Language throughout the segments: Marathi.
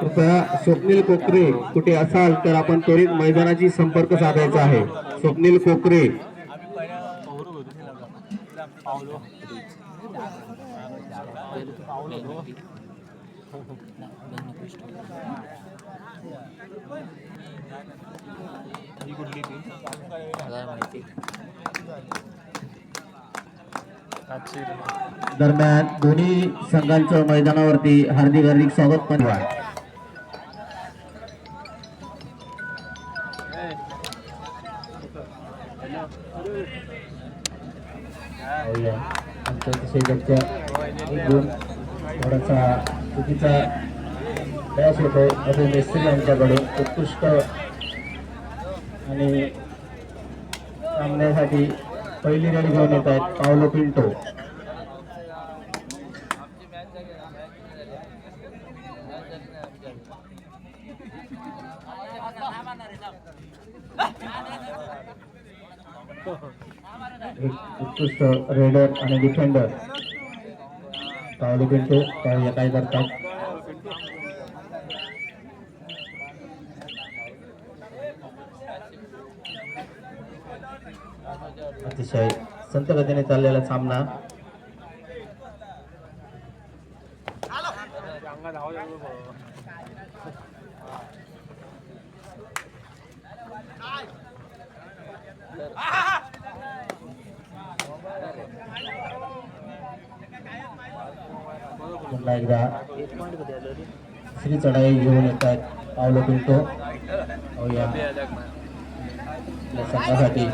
कृपया स्वप्नील कोकरे कुठे असाल तर आपण त्वरित मैदानाची संपर्क साधायचा आहे. स्वप्नील कोकरे. दरम्यान दोन्ही संघांचं मैदानावरती हार्दिक हार्दिक स्वागत पण थोडासा चुकीचा प्रयास होतो असे मेस्त्री यांच्याकडून उत्कृष्ट आणि सामन्यासाठी पहिली रॅली घेऊन येत आहेत पावलो पिंटो. उत्कृष्ट रेडर आणि डिफेंडर पावलो पिंटो काय करतात. अतिशय संत गतीने चाललेला सामना. पुन्हा एकदा श्री चढाई घेऊन येत आहेत पावलो पिंटो. संघासाठी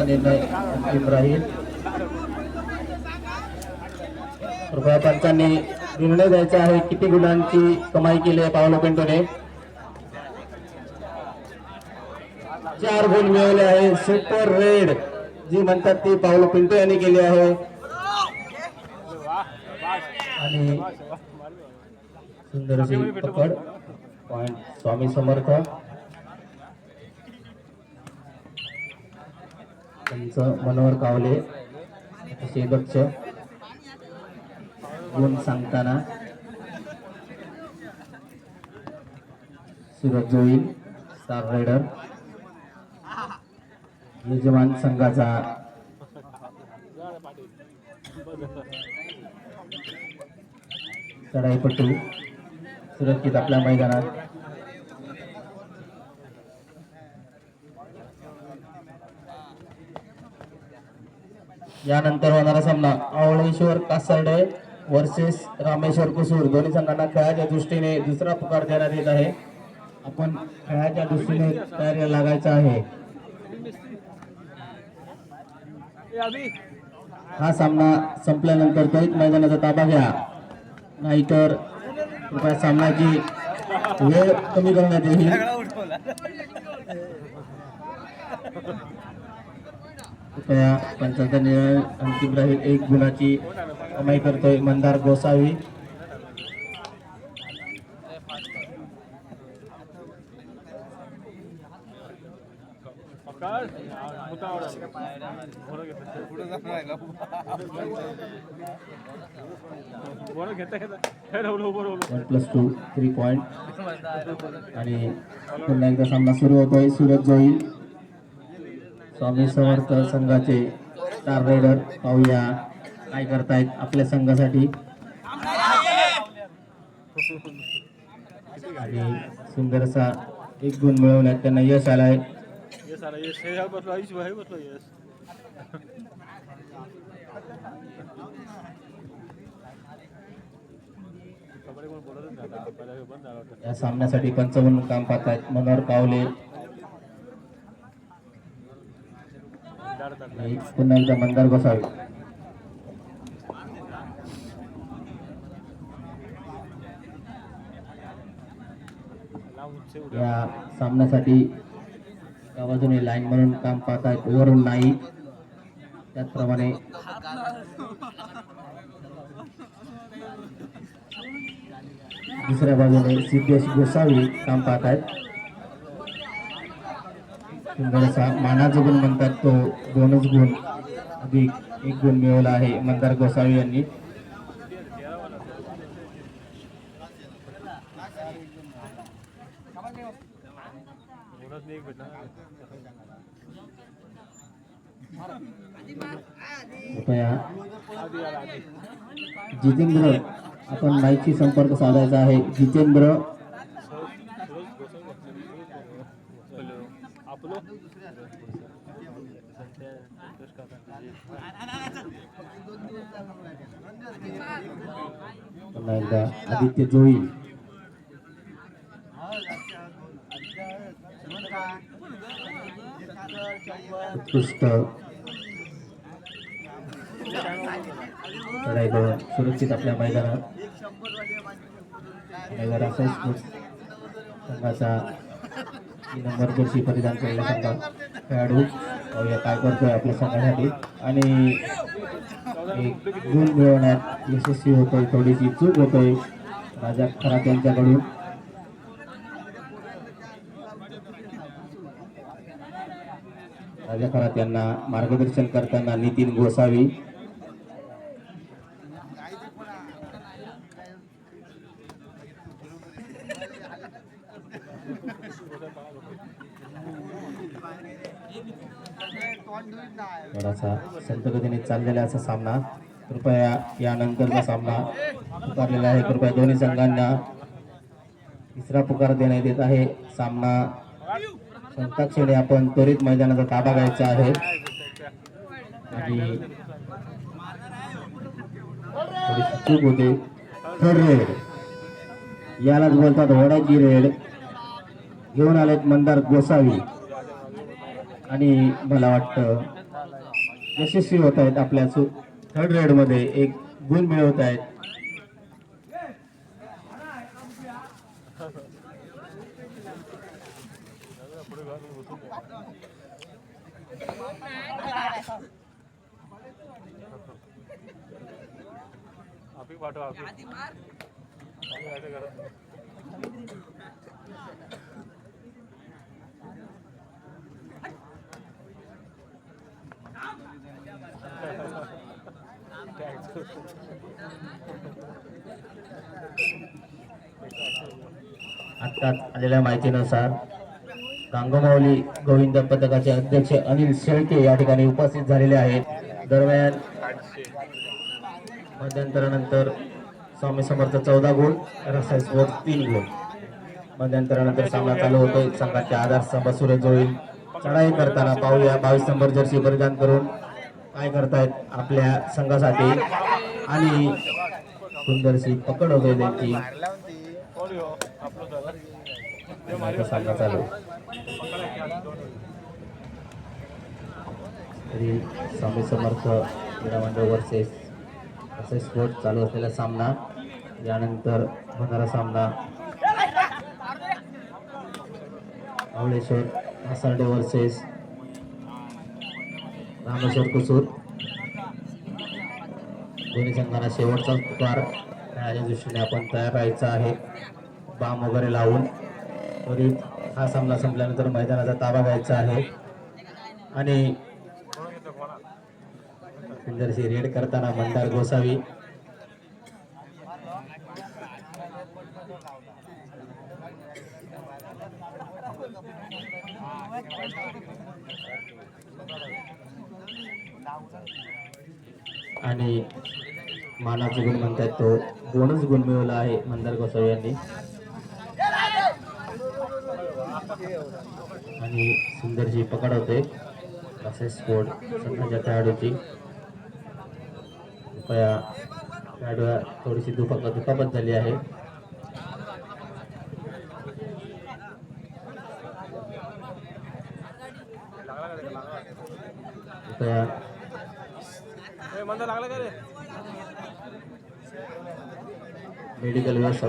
निर्णय अंतिम राहील. कृपया पंचांनी निर्णय द्यायचा आहे किती गुणांची कमाई केली आहे पावलो पिंटोने. 4 गुण मिळवले आहे. सुपर रेड जी म्हणतात ती पावलो पिंटो यांनी केली आहे. आणि सुंदर अशी पकड पॉइंट स्वामी समर्थ त्यांचं मनोहर कावले अतिशय दक्ष गुण सांगताना. सूरज जोईल स्टार रायडर यजमान संघाचा चढाईपटू सुरक्षित आपल्या मैदानात. यानंतर होणारा सामना आवळेश्वर कासर्डे वर्सेस रामेश्वर कुसूर. दोन्ही संघांना खेळाच्या दृष्टीने दुसरा पुकार देण्यात येत आहे. आपण खेळाच्या दृष्टीने तयारीला लागायचं आहे. हा सामना संपल्यानंतर त्वरित मैदानाचा ताबा घ्या, नाहीतर कृपया सामन्याची वेळ कमी करण्यात येईल. कृपया पंचांचा निर्णय अंतिम राहील. 1 गुणाची कमाई करतोय मंदार गोसावी. +2 3 पॉइंट. आणि पुन्हा एकदा सामना सुरू होतोय. सूरज जोईल स्वामी समर्थ संघाचे स्टार रायडर. पाहूया काय करतायत आपल्या संघासाठी. आणि सुंदर असा 1 गुण मिळवण्यात त्यांना यश आलाय. या सामन्यासाठी पंच म्हणून काम पाहतायत मनोहर कावले. पुन्हा एकदा मंदार गोसावी. या सामन्यासाठी त्या बाजूने लाईन म्हणून काम पाहतायत वरुण नाईक. त्याचप्रमाणे दुसऱ्या बाजूने सिद्धेश गोसावी काम पाहतायत. सुंदर असा मानाचा गुण म्हणतात तो दोनच गुण अधिक एक गुण मिळवला आहे मंदार गोसावी यांनी. कृपया जितेंद्र आपण माईकशी संपर्क साधायचा आहे. जितेंद्र पुन्हा एकदा आदित्य जोई उत्कृष्ट लढाई करून सुरक्षित आपल्या मैदानात संघाचा 3 नंबर जर्सी परिधान केलेला संघ खेळाडू पाहूया काय करतोय आपल्या संघासाठी आणि एक गुण मिळवण्यात यशस्वी होतोय. थोडीशी चूक होतोय राजा खरात यांच्याकडून. राजा खरात यांना मार्गदर्शन करताना नितीन गोसावी. थोडासा संतगतीने चाललेला असा सामना. कृपया यानंतरचा सामना पुकारलेला आहे. कृपया दोन्ही संघांना तिसरा पुकार देण्यात येत आहे. सामना संताक्षणी आपण त्वरित मैदानाचा ताबा घ्यायचा आहे आणि थोडीशी चूक होते. थर्ड रेड यालाच बोलतात वडाची रेड. घेऊन आलेत मंदार गोसावी आणि मला वाटतं यशस्वी होत आहेत आपल्या थर्ड रेड मध्ये एक गुण मिळवत आहेत. आत्ताच आलेल्या माहितीनुसार गांगोमाऊली गोविंद पथकाचे अध्यक्ष अनिल शेळके या ठिकाणी उपस्थित झालेले आहेत. दरम्यान मध्यंतरानंतर स्वामी समर्थ 14 गुण, रसाई स्पोर्ट्स 3 गुण. मध्यंतरानंतर सामना चालू होतोय. संघाचे आधारस्तंभ सूरज होईल चढाई करताना पाहूया 22 नंबर जर्सी परिधान करून काय करतायत आपल्या संघासाठी आणि सुंदरशी पकड होते त्यांची. सामना चालू तरी स्वामी समर्थ क्रीडा मंडळ वर्सेस असे स्पोर्ट चालू असलेला सामना. यानंतर होणारा सामना आवळेश्वर आसार्डे वर्सेस रामेश्वर कुसूर. दोन्ही संघांना शेवटचा पुकार खेळाच्या दृष्टीने आपण तयार राहायचं आहे. बाम वगैरे लावून त्वरित हा सामना संपल्यानंतर मैदानाचा ताबा घ्यायचा आहे आणि सुंदरशी रेड करताना मंदार गोसावी. आणि मानाचा गुण म्हणतात तो बोनस गुण मिळवला आहे मंदार गोसावी यांनी. आणि सुंदरशी पकड होते असे स्पोर्ट संघाच्या खेळाडूची. कृपया खेळाडूला थोडीशी दुखापत झाली आहे. कृपया मेडिकल व्यवस्था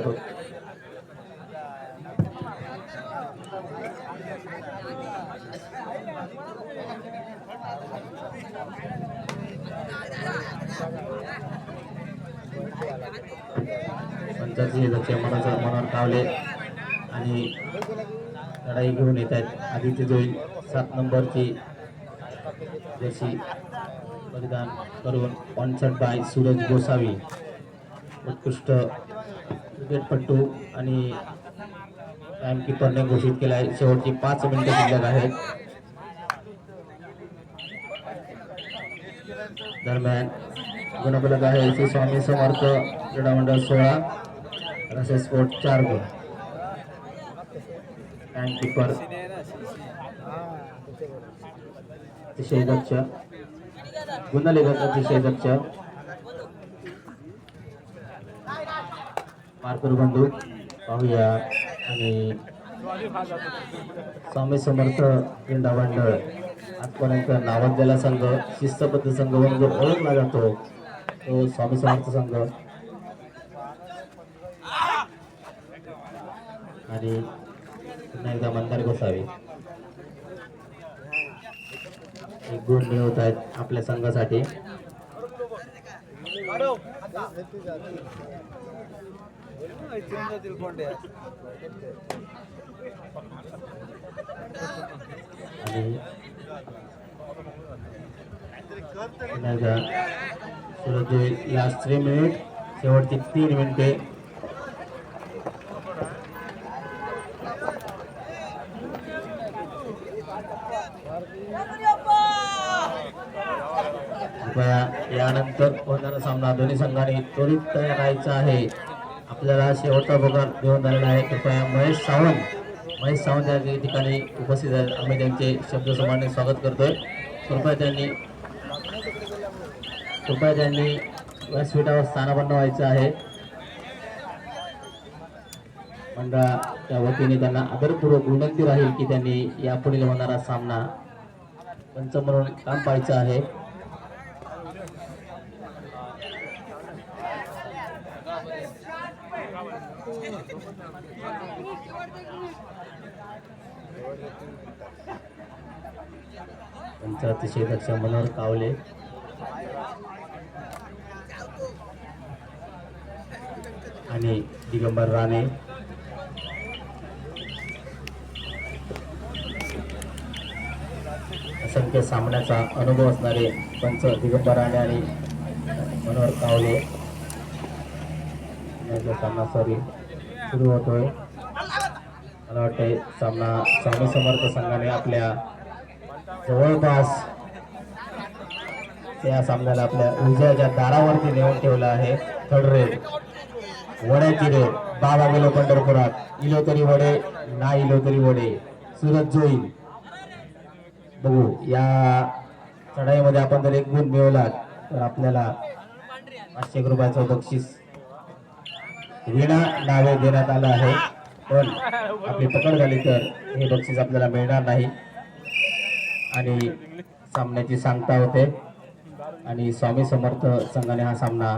पंचायती लक्ष मनावर टावले आणि लढाई घेऊन येत आहेत. आदित्य जोईल 7 नंबरची जशी परिधान करून ऑनसेट बाय सूरज गोसावी उत्कृष्ट क्रिकेटपटू आणि टाइमकीपरने घोषित केला आहे शेवटची 5 मिनिटे शिल्लक आहेत. दरम्यान गुणफलक आहे श्री स्वामी समर्थ क्रीडा मंडळ 16 रसे स्पोर्ट 4 गुण. टाइमकीपर अतिशय दक्ष, गुणलेखक अतिशय दक्ष, मार्कर बंधू पाहूया. आणि स्वामी समर्थ क्रीडा मंडळ आजपर्यंत नावाजलेला संघ, शिस्तबद्ध संघ म्हणून जो ओळखला जातो तो स्वामी समर्थ संघ. आणि पुन्हा एकदा मंदार गोसावी एक गुण मिळवत आहेत आपल्या संघासाठी. आणि लास्ट 3 मिनिट, शेवटची 3 मिनिटे. यानंतर होणारा सामना दोन्ही संघांनी त्वरित तयार राहायचा आहे. आपल्याला शेवटचा पगार देऊन झालेला आहे. कृपया महेश सावंत या ठिकाणी उपस्थित आहेत. आम्ही त्यांचे शब्दसमाने स्वागत करतोय. कृपया त्यांनी व्यासपीठावर स्थानापन्न व्हायचं आहे. मंडळाच्या वतीने त्यांना आदरपूर्वक विनंती राहील की त्यांनी यापुढील होणारा सामना पंच म्हणून काम पाहायचं आहे. त्यांचा अतिशय दक्ष मनोहर कावले आणि दिगंबर राणे. असंख्य सामन्याचा अनुभव असणारे पंच दिगंबर राणे आणि मनोहर कावले. सामना सुरू होतोय. मला वाटते सामना स्वामी समर्थ संघाने आपल्या जवळपास त्या सामन्याला आपल्या विजयाच्या दारावरती नेऊन ठेवला आहे. थर्ड रेड, वड्याची रेड. बाबा गेलो पंढरपुरात, इलो तरी वडे, ना इलो तरी वडे. सूरज जोईल. बघू या चढाईमध्ये आपण जर 1 गुण मिळवला तर आपल्याला 500 रुपयाचं बक्षीस विना नावे देण्यात आलं आहे. पण आपली पकड झाली तर हे बक्षीस आपल्याला मिळणार नाही. आणि सामन्याची सांगता होते आणि स्वामी समर्थ संघाने हा सामना